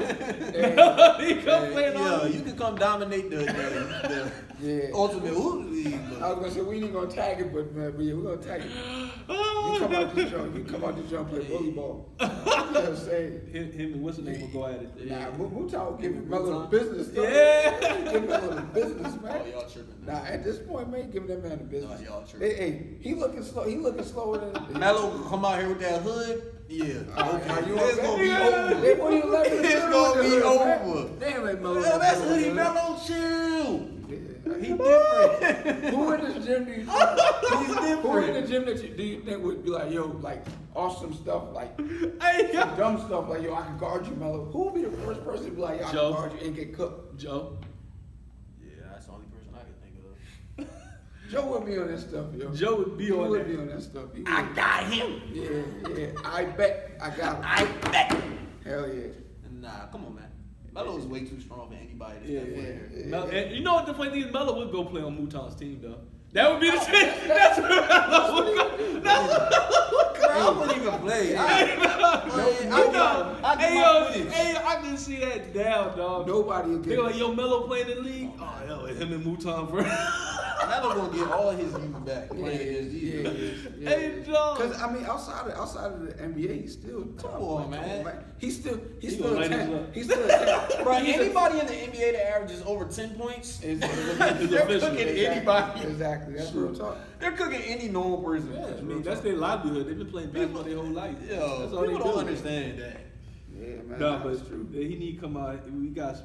Hey, He come play in our Yeah, league. you can come dominate the yeah. ultimate hoop league. I was gonna say we ain't gonna tag it, but man, yeah, we're gonna tag it. You come out this jump, play volleyball. You know what I'm saying? Him and what's the name will go at it. Nah, Mutal will give Melo the business. Yeah. Give Melo the business, Oh, man. y'all tripping. Nah, at this point, man, give that man the business. No, y'all tripping. Hey, he looking slow. He looking slower than Melo come out here with that hood. Yeah. Are you It's okay? gonna be Yeah. over. They won't even let me It's do gonna it, be man. over. They ain't let Melo. Yo, that's do it, hoodie man. Melo. Chill. Yeah. He different. Who in this gym do you think? He's different. Who in the gym do you think would be like, yo, like awesome stuff, like Hey, yo. dumb stuff, like yo, I can guard you, Melo? Who would be the first person to be like, yo, I Joe. can guard you and get cooked? Joe. Yeah, that's the only person I can think of. Joe would be on that stuff, yo. Joe would be He on would that. be on that stuff. He I would. got him. Yeah. I bet I got him. I bet. Hell yeah. Nah, come on, man. Melo is way too strong for anybody that's Yeah, that yeah. player. Melo, and you know what the funny thing is? Melo would go play on Mouton's team, though. That would be the thing. That's what Melo would go. I wouldn't even play. I Hey, yo, hey, I can see that down, dog. Nobody will They get like, yo, Melo playing in the league? Oh, yo, him and Mouton, bro. Melo gonna get all his youth back playing against these yeah, guys. yeah. Hey, dog. Because I mean, outside of the NBA, he's still tough. Come on, man. He's still gonna light a us 10. up. He's still a 10. Bro, anybody in the NBA that averages over 10 points, Is they're official. cooking anybody. Exactly. That's real talk. They're cooking any normal person. Yeah, I mean, that's their livelihood. They've been playing basketball their whole life. Yo, That's all they people do. don't understand that. Yeah, man. No, that's but true. he need to come out. We got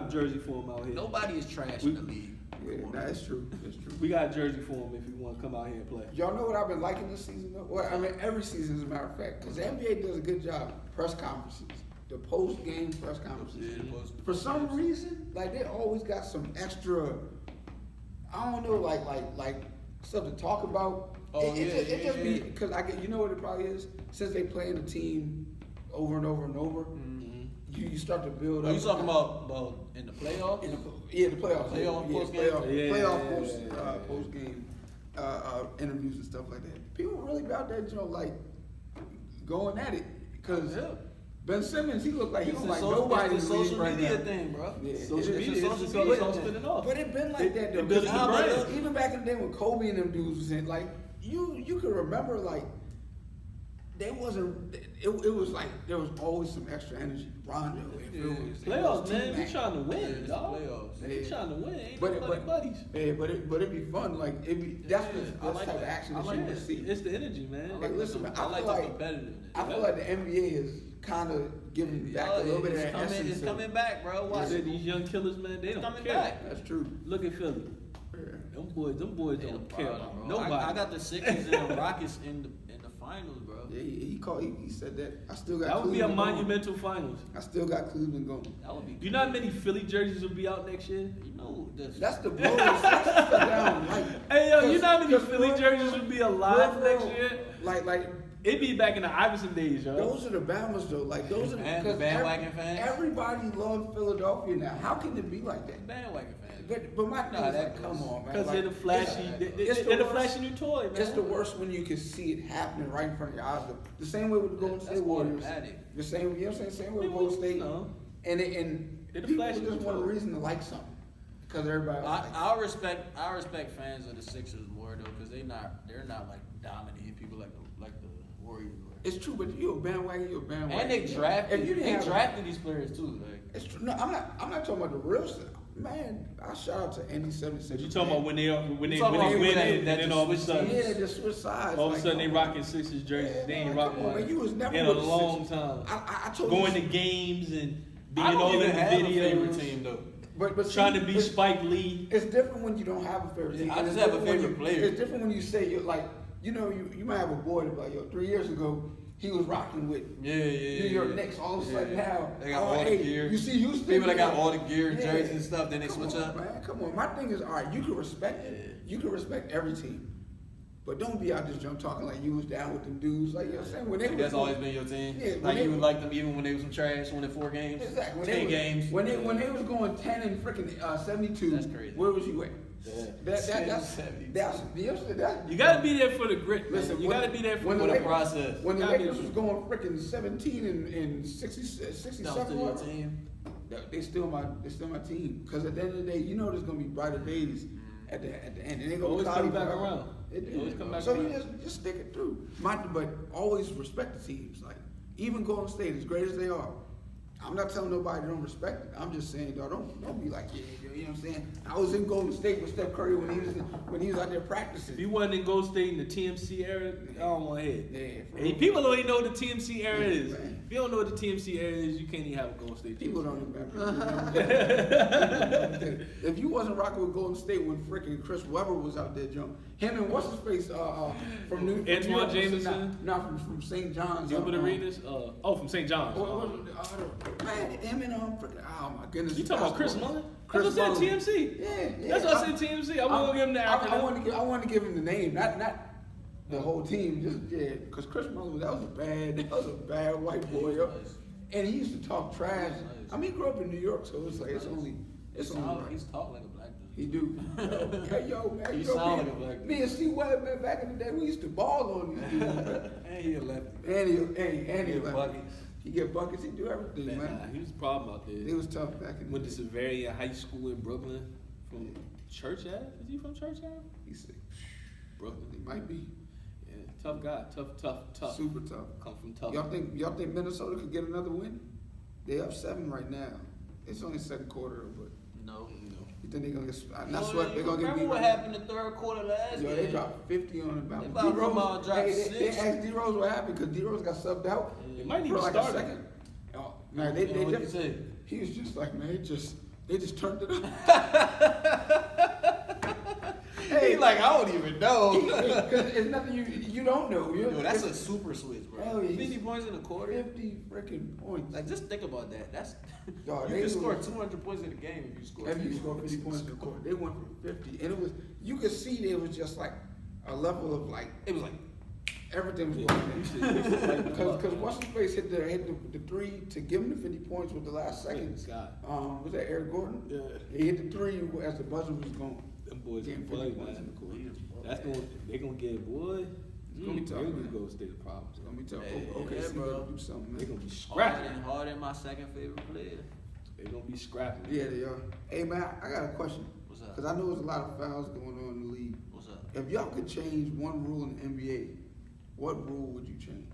a jersey for him out here. Nobody is trash in the league. Yeah, that's true. That's true. We got a jersey for him if he want to come out here and play. Y'all know what I've been liking this season though? Well, I mean every season as a matter of fact, because the NBA does a good job. Press conferences, the post game press conferences. For some reason, like they always got some extra. I don't know, like stuff to talk about. Oh, It just be yeah. because I get, you know what it probably is, since they playing the team over and over and over. You start to build Are up. you talking about in the playoffs? the playoffs? Playoff yeah, post-game? playoff post game interviews and stuff like that. People really about that, like going at it because Yeah. Ben Simmons, he looked like he It's don't the like social- nobody it's in the the league social right media now. thing, bro. Yeah, Social it's media, just it's social media all thing. spinning off. But it been like that though. It builds the brand. Even back in the day when Kobe and them dudes was in, like you could remember like they wasn't. It was like there was always some extra energy. Rondo, Playoffs, man. We trying to Yeah, win, it's dog. playoffs. We trying to win. Ain't But nobody buddies. Yeah, but it'd be fun. Like it'd be that's I the like type of that. action I that like you that. want to see. It's the energy, man. Hey, listen, man, I like the competitiveness. I feel like the NBA is kind of giving back a little bit of that essence. It's coming back, bro. I Watch said it. these young killers, man, they It's don't coming care. back. That's true. Look at Philly. Yeah. Them boys They don't the care problem, about bro. nobody. I got the Sixers and the Rockets in the finals, bro. Yeah, he said that. I still got That would be a Cleveland going. monumental finals. I still got Cleveland going. That would be. You know how many Philly jerseys will be out next year? You know That's the blow. That's the stuff that I don't like. Hey yo, you know how many 'Cause Philly for jerseys real, will be alive for next real, year? Like It'd be back in the Iverson days, yo. those are the Bammers though. Like those are And because bandwagon fans? Everybody loves Philadelphia now. How can it be like that? bandwagon fans. But my thing Nah, is that like, come goes- on, man. Because Like, they're the flashy, it's they're the worst. flashy new toy, man. It's the worst when you can see it happening right in front of your eyes. The same way with the Golden That's State Warriors. automatic. The same, you know what I'm saying? Same way with People, Golden State. you know. And They're the people flashy just want a toy. reason to like something. Because everybody else like I respect fans of the Sixers more though, because they're not like dominating people like the Warriors were. it's true, but you're a bandwagon. And they drafted. If you didn't have- drafted these players too. Like It's true. No, I'm not talking about the real stuff. Man, I shout out to Andy 76. But you talking about when they talking win about it, when and that then just all of a switched sudden, sides. Yeah, just switch sides. all of a like, sudden they come on. rocking Sixers jerseys. Yeah, They ain't man, rocking come on, one man. You was never in a with the long Sixers. time. I told Going you. to games and being I don't all even in the have a favorite videos, team though. But trying see, to be it's- Spike Lee. It's different when you don't have a favorite team. Yeah, I and just it's have a different when favorite you- player. It's different when you say you're like, you know, you might have a boy that's like, yo, 3 years ago, he was rocking with Yeah. New York Knicks. All of a sudden now, They got oh, all hey, the gear. You see Houston? People that got Yeah. all the gear, Yeah. jerseys and stuff, then they Come switch on, up. Man, come on. My thing is, all right, you can respect it. You can respect every team. But don't be out this jump talking like you was down with them dudes. Like, you know what I'm saying? When they Like, was that's always been your team. Yeah, when like they- you would like them even when they was some trash, winning 4 games, Exactly. 10 games. When they was going 10 and freaking 72. That's crazy. Where was you at? Yeah. That's You you know what I'm saying? That- You gotta be there for the grit, man. Listen, You when- gotta be there for when the the Lakers- process. When the Gotta be Lakers there. was going freaking 17 and 60, That 67, was still your whatever, team. they still my team. Because at the end of the day, you know there's gonna be brighter days at the end. And they gonna Always cloudy come back forever. around. It Always come back so around. you just stick it through. But always respect the teams. Like even Golden State, as great as they are, I'm not telling nobody don't respect it. I'm just saying, dog, don't be like, yeah, you know what I'm saying? I was in Golden State with Steph Curry when he was out there practicing. If you wasn't in Gold State in the TMC era, I don't want to hear it. Yeah, for Hey, real. people don't even know what the TMC era Yeah, is. man. If you don't know what the TMC era is, you can't even have a Gold State team. People don't remember. If you wasn't rocking with Golden State when freaking Chris Webber was out there, Joe, him and what's his face from New Antoine New York, Jameson? not from St. John's. Gilbert Arenas? From St. John's. Man, him and freaking, oh my goodness. You talking about Chris Mullin? Chris That's what I said, Mullin. TMC. Yeah. That's what I said, TMC. I won't give him the acronym. I wanted to give him the name, not the whole team. Just because Chris Mullin, that was a bad white boy, yo. And he used to talk trash. I mean, he grew up in New York, so it's like it's only He's right. talking like a black dude. He do. Yo, man. You yo, sound me, like a black dude. me and C Webb, man, back in the day, we used to ball on these dudes, man. And he a lefty. And he Get like, buckets. he get buckets. He do everything, Nah, man. he was a problem out there. It was tough back in the Went to day. Severian High School in Brooklyn from Church Ave. Is he from Church Ave? He said, Brooklyn. he might be Yeah, tough guy. Tough. super tough. Come from tough. Y'all think Minnesota could get another win? They up 7 right now. It's only second quarter, but No. you think they're gonna get not swept? They're gonna get Remember beat. what happened in the third quarter last Yo, game? they dropped 50 on the They bounce. about to come out and drop They 6. asked D-Rose what happened because D-Rose got subbed out. They might need for to like start a him. second. Oh, man, they What'd he just, say? he was just like, man, they just turned it up. He like, I don't even know. Because it's nothing you don't know. Yo, that's a super switch, bro. Hell yeah, 50 points in a quarter. 50 freaking points. Like, just think about that. That's Dog, you they can score was- 200 points in a game if you score. If you score 50 points in the court, they went for 50, and it was you could see there was just like a level of like It was like everything was Yeah, going because what's his face hit the 3 to give him the 50 points with the last second. Scott. Was that Eric Gordon? Yeah. He hit the 3 as the buzzer was going. Them boys Getting can 50 play, points in man. the court. They gonna get boy. It's gonna be tough, They're man. gonna go state of problems. It's gonna be tough. Hey, Okay, yeah, so bro. we gotta do something, They're man. gonna be scrapping. Harden, my second favorite player. They're gonna be scrapping. Yeah, they are. Hey man, I got a question. What's up? Because I know there's a lot of fouls going on in the league. What's up? If y'all could change one rule in the NBA, what rule would you change?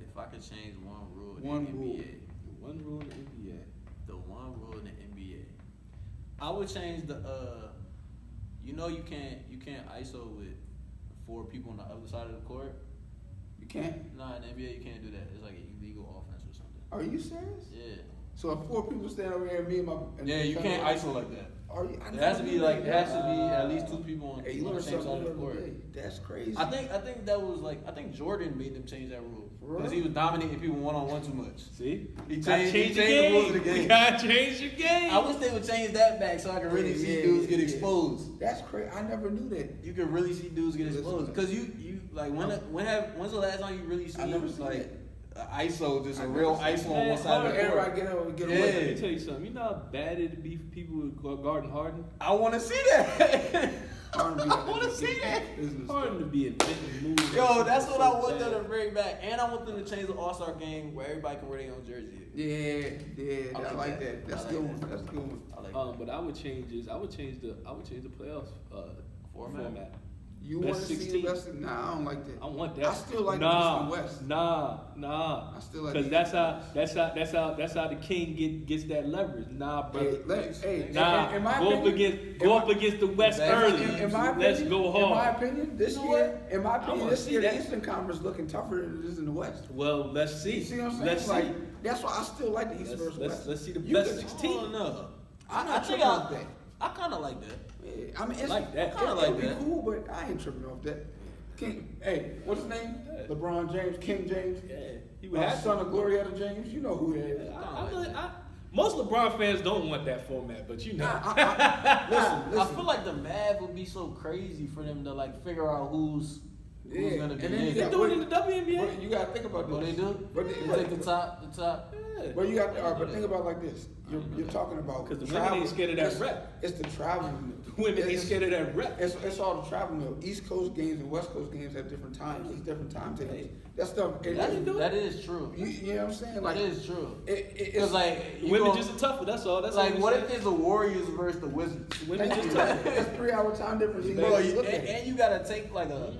If I could change one rule in One the rule. NBA, One rule in the NBA. the one rule in the NBA, I would change the you can't ISO with 4 people on the other side of the court. You can't? Nah, in the NBA you can't do that. It's like an illegal offense or something. Are you serious? Yeah. So if 4 people stand over here and me and my... and Yeah, my you fellow- can't ISO like that. It has to be like at least 2 people on Hey, you the learned same side something of the the other court. day. That's crazy. I think that was like Jordan made them change that rule For because real? he was dominating people 1-on-1 too much. See? He Gotta changed change the rules of the game. You gotta change your game. I wish they would change that back so I could really see dudes get exposed. That's crazy. I never knew that. You can really see dudes get Listen, exposed because you like when's the last time you really I never seen like that. a ISO just I a never real seen ISO that. on one side of the court. Everybody get Yeah. away. Let me tell you something. You know how bad it'd be for people with guarding Harden? I want to see that. I want to see that. Harden to be inventing moves. Yo, that's what I So want them bad. to bring back, and I want them to change the All-Star game where everybody can wear their own jersey. Yeah, I I like like that. that. That's I a good like one. that. That's a good one. I like that. But I would change the playoffs format. You Best want to see 16. the best? Nah, I don't like that. I want that. I still like the East and West. Nah. I still like Because the that's how the king gets that leverage. Nah, brother. Nah, in my opinion, go up against the West early. In my opinion, Let's go hard. In my opinion, this You know year, what? in my I opinion, wanna this see year the that. Eastern Conference looking tougher than it is in the West. Well, let's see. You see what I'm saying? Let's see. Like, that's why I still like the East versus West. Let's see the You best could- 16. No, I'm I not think tripping off that. I kind of like that. Yeah, I mean, it's Like that. Kinda It like would be that. cool, but I ain't tripping off that. King, hey, what's his name? Yeah. LeBron James, King James. Yeah, he would have Son of Glorietta James. You know who that is. Most LeBron fans don't want that format, but you know. Listen. I feel like the Mavs would be so crazy for them to like figure out who's Yeah, gonna be and then you in. They got- do it in the WNBA. But you gotta think about What they this. do? But They take the top. Yeah. But you got, but think about it like this. You're talking about 'Cause the women ain't scared of that it's- rep. It's the traveling. Women ain't It's- scared of that rep. It's all the traveling though. East Coast games and West Coast games at different times. These different timetables. That stuff. That is true. You know what I'm saying? Like That is true. It's Because like you Women gon- just tougher. That's all. That's like all what we if say. it's the Warriors versus the Wizards? Women just tougher. That's 3 hour time difference. Bro, You look at it. and you gotta take like a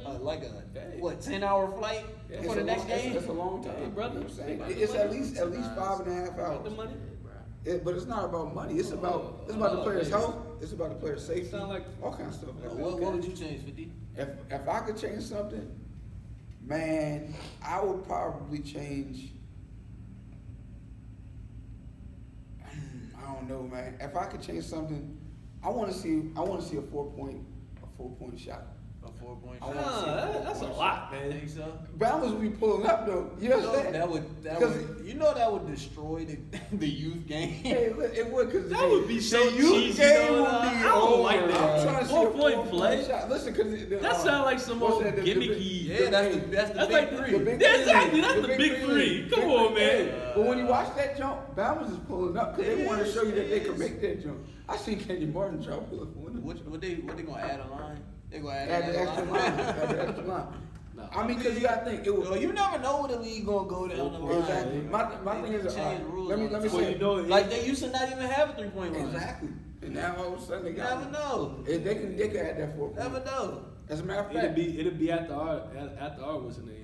10-hour flight Yeah. for the next game. It's a long time, Hey, brother. You know what I'm saying? Hey, It's at money. least 5.5 The hours. money. But it's not about money. It's about the player's health. It's about the player's safety. Sound like- all kinds of stuff. Like that. What would you change, 50? If I could change something, man, I would probably change. I don't know, man. If I could change something, I want to see a 4-point shot. A 4-point I shot. wanna see a That's a 4-point lot, I man. think so. Balance would be pulling up though. You know what I'm saying? That would destroy the youth game. Hey, look, it would because That would be so the youth cheesy, game though, would nah. be I don't like over. that. I'm trying to see a 4-point play? shot. Listen, because That sound like some old gimmicky. Yeah, that's the That's big like three. Exactly, that's the big three. Come on, man. But when you watch that jump, Bama's is pulling up because they want to show you that they can make that jump. I seen Kenyon Martin try to pull up for What they gonna add a line? They gonna add Add the another extra line. line. Add the extra line. No. I mean, because you got to think. It Yo, was, you never know where the league gonna go down the line. exactly. My thing is, Change the rules let me all the say. time. Well, you know, Like they used to not even have a 3-point line. Exactly. And now all of a sudden they You got never know. They can add that 4 Never point. know. As a matter of It'll fact, be after our what's the name?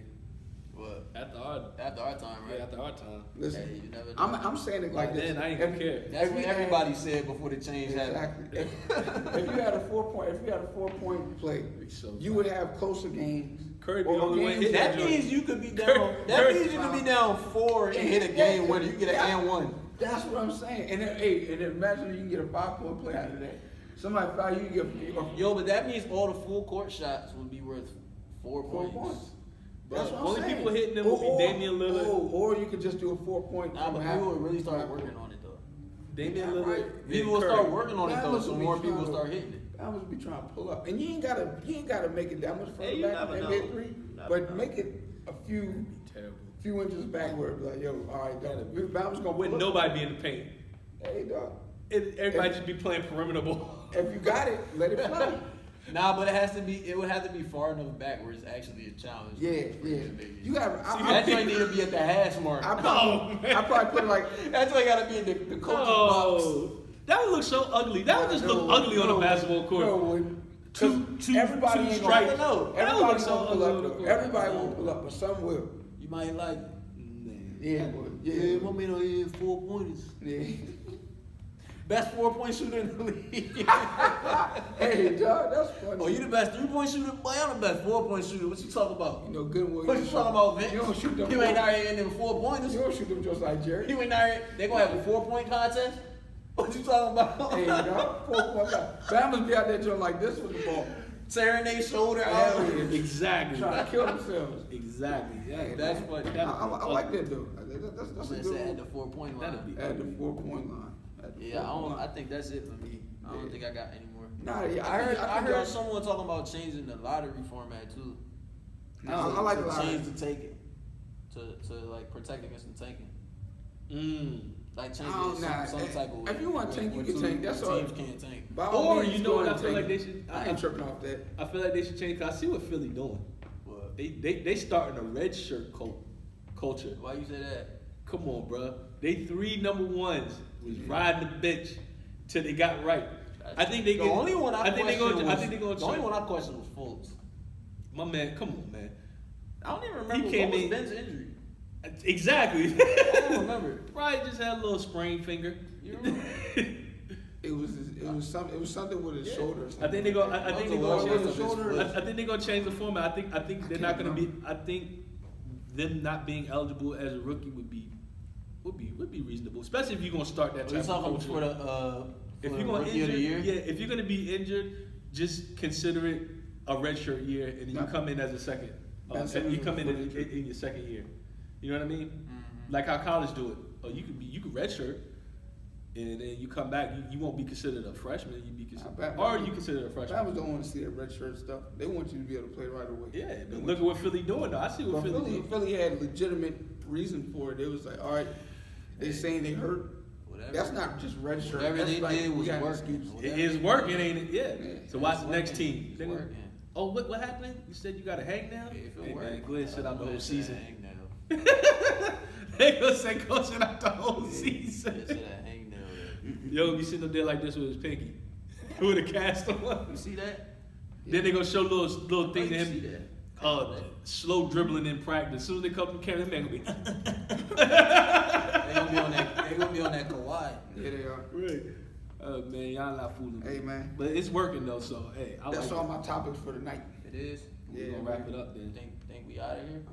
What? After our time, right? yeah, after our time. listen, Hey, you never know. I'm saying it like this. Then I ain't gonna care. That's if what you everybody had- said before the change happened. Exactly. If you had a 4-point play, So you would have closer games. Curry be Or the only one games hitting That joint. means you could be down. Kurt- That means you could be down 4 and hit a game winner. You get an and 1. That's what I'm saying. And then, and then imagine you can get a 5-point play out of that. Somebody foul you, you get Yo, but that means all the full court shots would be worth 4 4 points. points. That's what I'm Only saying. people hitting them will be Damian Lillard. Or you could just do a 4-point. Nah, but people would really start working on it though. Damian Yeah, Lillard. right. and People will Curry. start working on it though, Balance so will be more people trying to- start hitting it. I was be trying to pull up, and you ain't gotta make it that much further Hey, you back never than know. NBA 3, You never but know. make it a few Terrible. inches backward. Like, yo, all right, dog. Bama's gonna Wouldn't pull up. nobody be in the paint. Hey, dog. Everybody just be playing perimeter ball. If you got it, let it fly. Nah, but it would have to be far enough back where it's actually a challenge. Yeah. You got. That joint need to be at the hash mark. I probably put it like. That's why you gotta be in the coach's box. Oh, that would look so ugly. That would just look ugly on a basketball court. No, Two everybody two ain't stripes. gonna know. That would Everybody look so won't pull ugly up. on the Though. court. Everybody won't pull up, but some will. You might like, Yeah, yeah, my man on here 4 pointers. yeah. Best 4-point shooter in the league. Hey, dog, that's funny. Oh, you the best 3-point shooter? Boy, I'm the best 4-point shooter. What you talking about? You know good one. What you talking about, Vince? You don't shoot them. You ain't out here in them 4-pointers. You don't shoot them just like Jerry. You ain't out here. They gonna have a 4-point contest? What you talking about? Hey, dog, 4-point line. Bama's be out there doing like this with the ball. Tearing their shoulder out. Hell yeah. Exactly. Trying to kill themselves. Exactly. Yeah, That's what. I like that though. That's a At good the one. 4-point That'd line. be- At the 4-point line. At the Yeah, 4-point line. I think that's it for me. I don't think I got any more. Nah, yeah, I think heard y'all- someone talking about changing the lottery format too. I like the lottery. Change the taking to like protect against the tanking. Like change Oh, it nah, some type of way. if you want to tank, you where can two tank. That's all. teams can't tank. By all Or means, you know go what I and feel take like it. they should. I ain't tripping off that. I feel like they should change. Cause I see what Philly doing. What? They starting a red shirt culture. Why you say that? Come on, bro. They 3 number ones was riding the bench till they got right. I think they The get. only one I think they questioned gonna. was, I think they gonna. the only one I questioned was Fultz. My man, come on, man. I don't even remember came what was in- Ben's injury. Exactly. I don't remember. Probably just had a little sprained finger. You remember? It was something with his shoulder. Or something. I think they go. I think they That was gonna a change. lot of his I think they're gonna change the format. I think they're not gonna be. I think them not being eligible as a rookie would be reasonable, especially if you're gonna start that Are you type of talking culture. for the If for you're gonna rookie of injure, the year? yeah, if you're gonna be injured, just consider it a redshirt year, and then you Yeah. come in as a second. That's And you it. come in your second year. You know what I mean? Mm-hmm. Like how college do it. Oh, you could redshirt, and then you come back. You won't be considered a freshman. You be considered, or you considered a freshman. Bama's don't want to see that red shirt stuff. They want you to be able to play right away. Yeah, They but want look at you- what Philly doing though. I see what But Philly doing. Philly had legitimate reason for it. It was like, all right, they saying they hurt. Whatever. That's not just red shirt. Whatever That's they like, did we was got an working. excuse. It is working, ain't it? Yeah. Yeah. So watch It's the next working. team. It's They gonna- working. Oh, what happened? You said you got a hang now? If it Hey, worked, man, go ahead and sit out the whole season. Hang nail. They gonna say go sit out the whole season. It's that hang nail. Yo, be sitting up there like this with his pinky, with a cast on. You see that? Then they gonna show little thing to You see him. that? Slow dribbling in practice. As soon as they come to camera, man gonna be. They gonna be on that. They gonna be on that Kawhi. Yeah, they are. Right. Oh man, y'all not fooling me. Hey, man. But it's working though, so hey, I That's like all it. my topics for the night. It is. We're Yeah, gonna wrap it up then. Think we out of here? I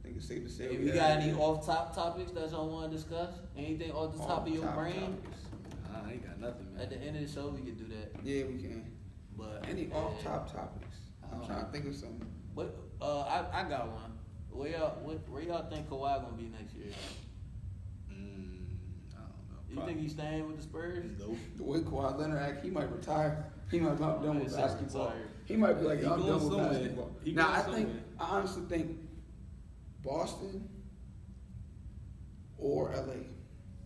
think it's safe to say. If you got any off-top topics that y'all want to discuss, anything off the top of your brain, I ain't got nothing, man. at the end of the show we can do that. Yeah, we can. But Any off-top topics? I'm trying to think of something. What? I got one. Where y'all think Kawhi gonna be next year? I don't know. You think he's staying with the Spurs? Nope. The way Kawhi Leonard act, he might retire. He might be done with He's basketball. retired. He might be like, He I'm going done with somewhere. basketball. He Now, going I think, somewhere. I honestly think Boston or LA.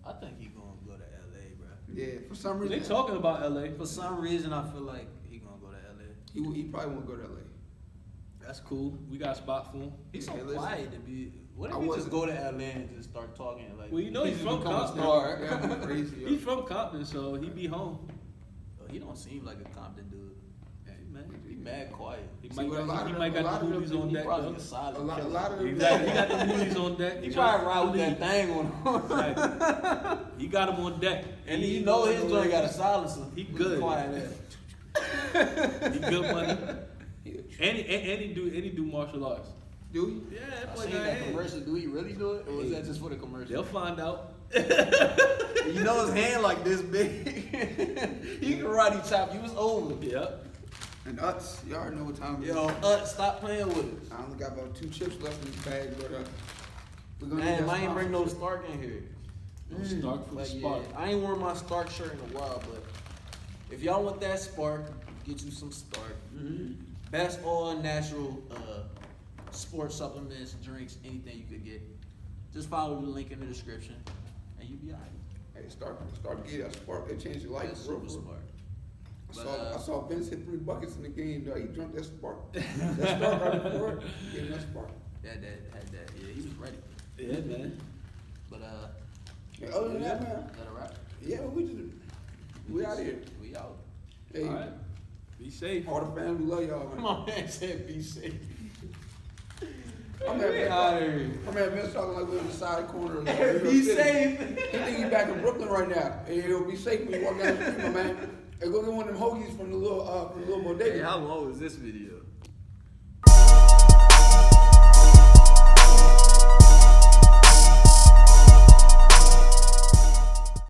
I think he gonna go to LA, bro. Yeah, for some reason. They talking about LA. For some reason, I feel like he gonna go to LA. He probably won't go to LA. That's cool. We got a spot for him. He's so Yeah, listen. quiet to be. What if I he just wasn't- go to LA and just start talking like? Well, you know he's just from become a Compton. star. Yeah, crazy. yo. He's from Compton, so he be home. Oh, he don't seem like a Compton dude. Hey man, He mad quiet. he See, might but a lot got, he of might them- a got lot the of them- movies on He deck. probably though. a solid A lot killer. of them. Exactly, he got the movies on deck. He probably ride with that thing on. Exactly. He got him on deck. And you know his joint got a silencer. He good. Quiet ass. He good money. And he do martial arts. Do you? Yeah, I that boy seen got that hands. commercial. Do he really do it, or is that just for the commercial? They'll find out. You know his hand like this big. He can karate chop. You was over. Yep. And Utz, you already know what time it is. Yo, stop playing with it. I only got about 2 chips left in the bag, but we're gonna Man, get that I ain't bring no sponsorship. Stark in here. Start from the Like, spark. yeah, I ain't worn my Stark shirt in a while, but if y'all want that Spark, get you some Stark. Best all natural sports supplements, drinks, anything you could get. Just follow the link in the description, and you'll be alright. Hey, start to get that spark. That changed your life. That's real super quick. smart. I saw Vince hit 3 buckets in the game. Though. He drunk that spark. That spark right before it. Gave him that spark. Had that. Yeah, he was ready. Yeah, man. But Hey, other than that, man, is that a wrap? yeah, we out here. We out. Hey, All right. Be safe. all the fans, we love y'all, man. My man said be safe. I'm We at out here. Vince talking like we're in the side corner. Of Be New York City. safe. He think he back in Brooklyn right now. Hey, he'll be safe when you walk down the street, my man. Hey, go get one of them hoagies from the little bodega. Hey, how long was this video?